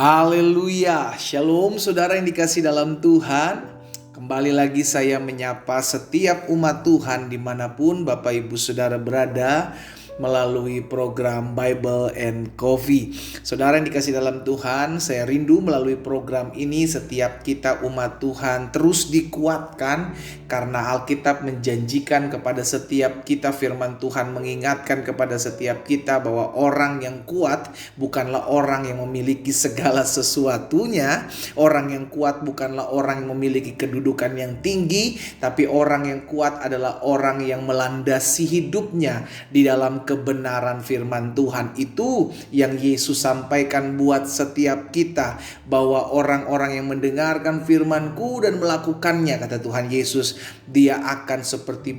Haleluya, shalom saudara yang dikasih dalam Tuhan. Kembali lagi saya menyapa setiap umat Tuhan dimanapun Bapak Ibu Saudara berada melalui program Bible and Coffee. Saudara yang dikasih dalam Tuhan, saya rindu melalui program ini setiap kita umat Tuhan terus dikuatkan, karena Alkitab menjanjikan kepada setiap kita, firman Tuhan mengingatkan kepada setiap kita bahwa orang yang kuat bukanlah orang yang memiliki segala sesuatunya. Orang yang kuat bukanlah orang yang memiliki kedudukan yang tinggi, tapi orang yang kuat adalah orang yang melandasi hidupnya di dalam kebenaran firman Tuhan. Itu yang Yesus sampaikan buat setiap kita, bahwa orang-orang yang mendengarkan firman-Ku dan melakukannya, kata Tuhan Yesus, dia akan seperti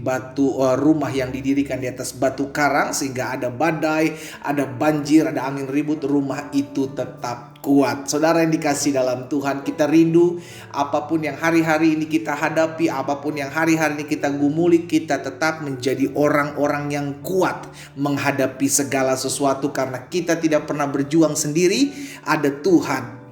rumah yang didirikan di atas batu karang, sehingga ada badai, ada banjir, ada angin ribut, rumah itu tetap kuat. Saudara yang dikasih dalam Tuhan, kita rindu apapun yang hari-hari ini kita hadapi, apapun yang hari-hari ini kita gumuli, kita tetap menjadi orang-orang yang kuat menghadapi segala sesuatu, karena kita tidak pernah berjuang sendiri. Ada Tuhan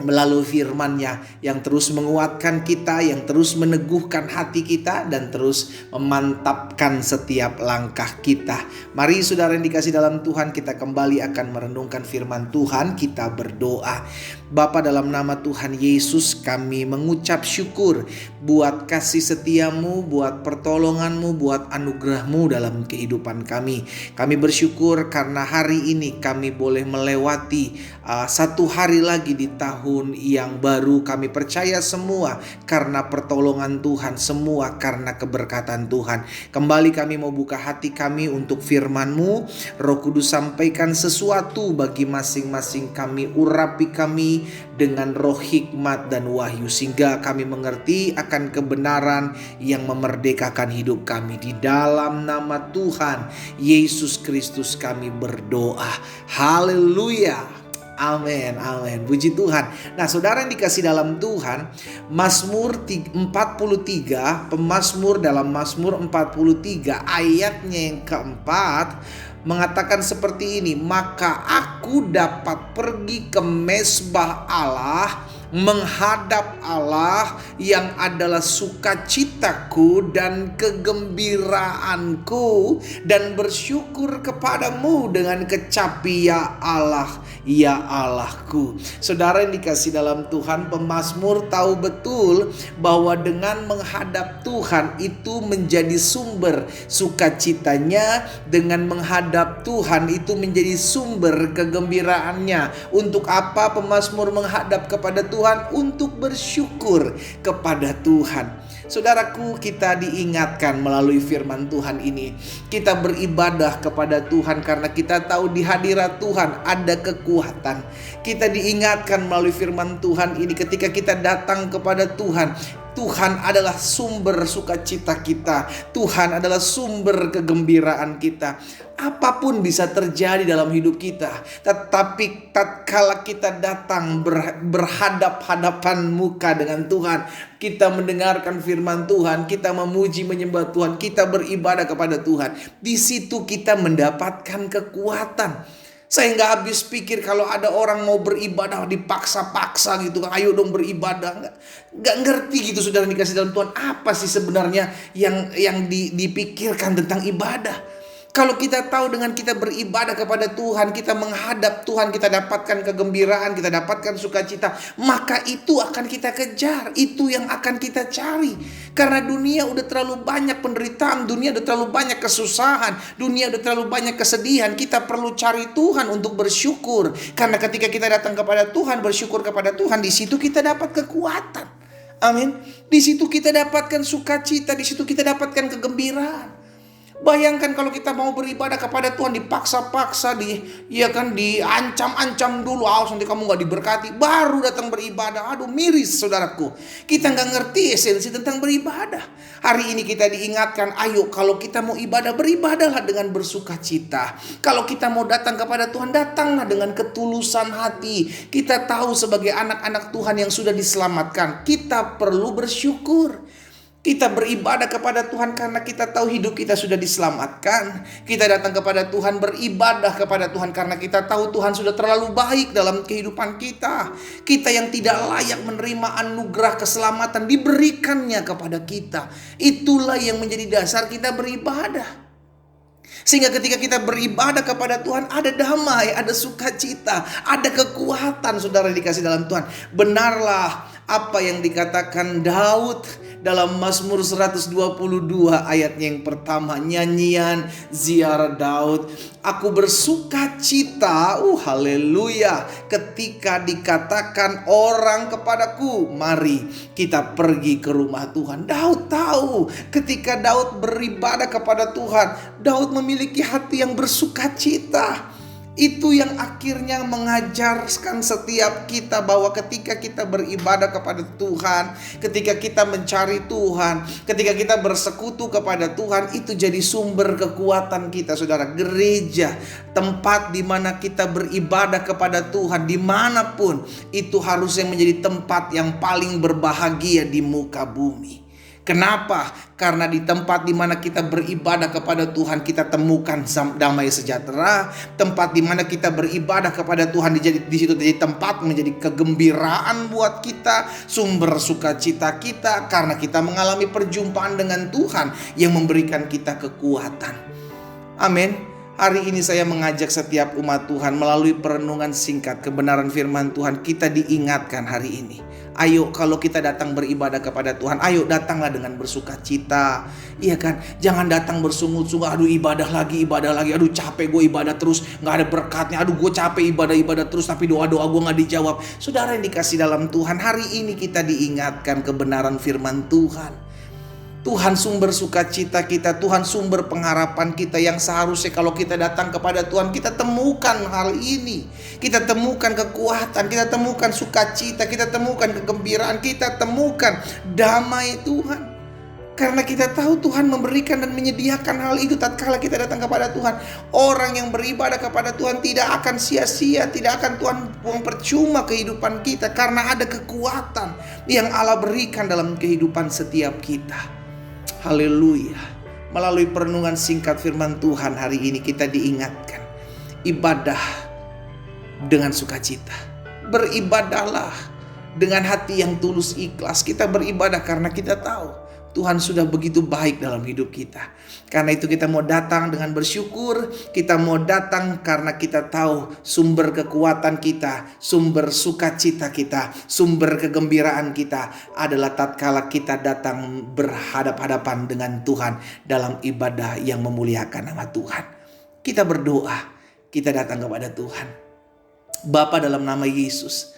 melalui firman-Nya yang terus menguatkan kita, yang terus meneguhkan hati kita, dan terus memantapkan setiap langkah kita. Mari saudara yang dikasih dalam Tuhan, kita kembali akan merenungkan firman Tuhan. Kita berdoa. Bapa, dalam nama Tuhan Yesus, kami mengucap syukur buat kasih setiamu, buat pertolonganmu, buat anugerahmu dalam kehidupan kami. Kami bersyukur karena hari ini kami boleh melewati satu hari lagi di tahun yang baru. Kami percaya semua karena pertolongan Tuhan, semua karena keberkatan Tuhan. Kembali kami mau buka hati kami untuk firman-Mu. Roh Kudus, sampaikan sesuatu bagi masing-masing kami, urapi kami dengan roh hikmat dan wahyu, sehingga kami mengerti akan kebenaran yang memerdekakan hidup kami. Di dalam nama Tuhan Yesus Kristus kami berdoa. Haleluya. Amin, amin. Puji Tuhan. Nah, saudara yang dikasih dalam Tuhan, Mazmur 43, pemazmur dalam Mazmur 43 ayatnya yang keempat mengatakan seperti ini: maka aku dapat pergi ke mezbah Allah, menghadap Allah yang adalah sukacitaku dan kegembiraanku, dan bersyukur kepadamu dengan kecapi, ya Allah, ya Allahku. Saudara yang dikasih dalam Tuhan, pemazmur tahu betul bahwa dengan menghadap Tuhan itu menjadi sumber sukacitanya, dengan menghadap Tuhan itu menjadi sumber kegembiraannya. Untuk apa pemazmur menghadap kepada Tuhan? Untuk bersyukur kepada Tuhan. Saudaraku, kita diingatkan melalui firman Tuhan ini, kita beribadah kepada Tuhan karena kita tahu di hadirat Tuhan ada kekuatan. Kita diingatkan melalui firman Tuhan ini, ketika kita datang kepada Tuhan, Tuhan adalah sumber sukacita kita. Tuhan adalah sumber kegembiraan kita. Apapun bisa terjadi dalam hidup kita, tetapi tatkala kita datang berhadap-hadapan muka dengan Tuhan, kita mendengarkan firman Tuhan, kita memuji menyembah Tuhan, kita beribadah kepada Tuhan, di situ kita mendapatkan kekuatan. Saya nggak habis pikir kalau ada orang mau beribadah dipaksa-paksa gitu, ayo dong beribadah. Nggak ngerti gitu saudara dikasih dalam Tuhan, apa sih sebenarnya yang dipikirkan tentang ibadah. Kalau kita tahu dengan kita beribadah kepada Tuhan, kita menghadap Tuhan, kita dapatkan kegembiraan, kita dapatkan sukacita, maka itu akan kita kejar, itu yang akan kita cari. Karena dunia udah terlalu banyak penderitaan, dunia udah terlalu banyak kesusahan, dunia udah terlalu banyak kesedihan. Kita perlu cari Tuhan untuk bersyukur. Karena ketika kita datang kepada Tuhan, bersyukur kepada Tuhan, di situ kita dapat kekuatan. Amin. Di situ kita dapatkan sukacita, di situ kita dapatkan kegembiraan. Bayangkan kalau kita mau beribadah kepada Tuhan dipaksa-paksa, diancam-ancam dulu, awas nanti kamu gak diberkati, baru datang beribadah. Aduh, miris saudaraku. Kita gak ngerti esensi tentang beribadah. Hari ini kita diingatkan, ayo kalau kita mau ibadah, beribadahlah dengan bersukacita. Kalau kita mau datang kepada Tuhan, datanglah dengan ketulusan hati. Kita tahu sebagai anak-anak Tuhan yang sudah diselamatkan, kita perlu bersyukur. Kita beribadah kepada Tuhan karena kita tahu hidup kita sudah diselamatkan. Kita datang kepada Tuhan, beribadah kepada Tuhan karena kita tahu Tuhan sudah terlalu baik dalam kehidupan kita. Kita yang tidak layak menerima anugerah keselamatan diberikannya kepada kita. Itulah yang menjadi dasar kita beribadah. Sehingga ketika kita beribadah kepada Tuhan, ada damai, ada sukacita, ada kekuatan, saudara dikasih dalam Tuhan. Benarlah apa yang dikatakan Daud dalam Mazmur 122 ayatnya yang pertama, nyanyian ziarah Daud. Aku bersuka cita, haleluya, ketika dikatakan orang kepadaku, mari kita pergi ke rumah Tuhan. Daud tahu ketika Daud beribadah kepada Tuhan, Daud memiliki hati yang bersuka cita. Itu yang akhirnya mengajarkan setiap kita bahwa ketika kita beribadah kepada Tuhan, ketika kita mencari Tuhan, ketika kita bersekutu kepada Tuhan, itu jadi sumber kekuatan kita, saudara. Gereja, tempat di mana kita beribadah kepada Tuhan, dimanapun, itu harusnya menjadi tempat yang paling berbahagia di muka bumi. Kenapa? Karena di tempat di mana kita beribadah kepada Tuhan, kita temukan damai sejahtera. Tempat di mana kita beribadah kepada Tuhan, di situ jadi tempat menjadi kegembiraan buat kita, sumber sukacita kita, karena kita mengalami perjumpaan dengan Tuhan yang memberikan kita kekuatan. Amin. Hari ini saya mengajak setiap umat Tuhan melalui perenungan singkat kebenaran firman Tuhan, kita diingatkan hari ini. Ayo, kalau kita datang beribadah kepada Tuhan, ayo datanglah dengan bersuka cita. Iya kan? Jangan datang bersungut-sungut, aduh ibadah lagi, aduh capek gue ibadah terus, gak ada berkatnya, aduh gue capek ibadah terus tapi doa-doa gue gak dijawab. Saudara yang dikasih dalam Tuhan, hari ini kita diingatkan kebenaran firman Tuhan. Tuhan sumber sukacita kita, Tuhan sumber pengharapan kita, yang seharusnya kalau kita datang kepada Tuhan, kita temukan hal ini. Kita temukan kekuatan, kita temukan sukacita, kita temukan kegembiraan, kita temukan damai Tuhan. Karena kita tahu Tuhan memberikan dan menyediakan hal itu tatkala kita datang kepada Tuhan. Orang yang beribadah kepada Tuhan tidak akan sia-sia, tidak akan Tuhan buang percuma kehidupan kita, karena ada kekuatan yang Allah berikan dalam kehidupan setiap kita. Haleluya. Melalui perenungan singkat firman Tuhan hari ini kita diingatkan, ibadah dengan sukacita. Beribadahlah dengan hati yang tulus ikhlas. Kita beribadah karena kita tahu Tuhan sudah begitu baik dalam hidup kita. Karena itu kita mau datang dengan bersyukur. Kita mau datang karena kita tahu sumber kekuatan kita, sumber sukacita kita, sumber kegembiraan kita adalah tatkala kita datang berhadap-hadapan dengan Tuhan dalam ibadah yang memuliakan nama Tuhan. Kita berdoa, kita datang kepada Tuhan. Bapa, dalam nama Yesus,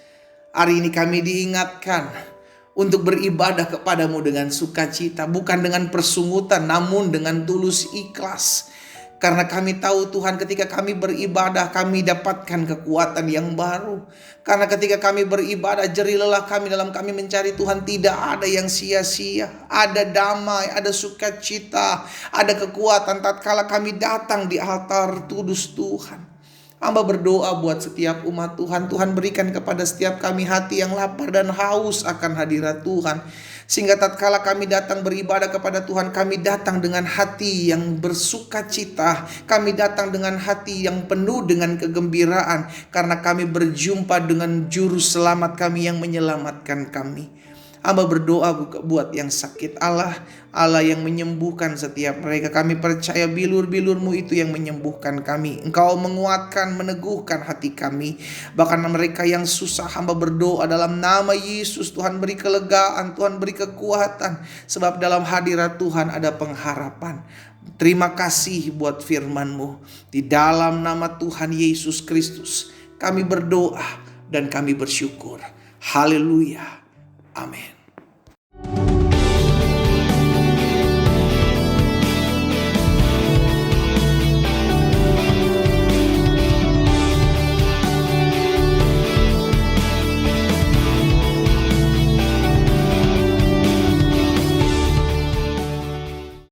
hari ini kami diingatkan untuk beribadah kepadamu dengan sukacita, bukan dengan persungutan, namun dengan tulus ikhlas. Karena kami tahu Tuhan, ketika kami beribadah, kami dapatkan kekuatan yang baru. Karena ketika kami beribadah, jerih lelah kami dalam kami mencari Tuhan tidak ada yang sia-sia. Ada damai, ada sukacita, ada kekuatan tatkala kami datang di altar kudus Tuhan. Hamba berdoa buat setiap umat Tuhan. Tuhan berikan kepada setiap kami hati yang lapar dan haus akan hadirat Tuhan. Sehingga tatkala kami datang beribadah kepada Tuhan, kami datang dengan hati yang bersukacita. Kami datang dengan hati yang penuh dengan kegembiraan. Karena kami berjumpa dengan juru selamat kami yang menyelamatkan kami. Hamba berdoa buat yang sakit, Allah yang menyembuhkan setiap mereka. Kami percaya bilur-bilur-Mu itu yang menyembuhkan kami. Engkau menguatkan, meneguhkan hati kami. Bahkan mereka yang susah, hamba berdoa dalam nama Yesus, Tuhan beri kelegaan, Tuhan beri kekuatan. Sebab dalam hadirat Tuhan ada pengharapan. Terima kasih buat firman-Mu. Di dalam nama Tuhan Yesus Kristus kami berdoa dan kami bersyukur. Haleluya. Amin.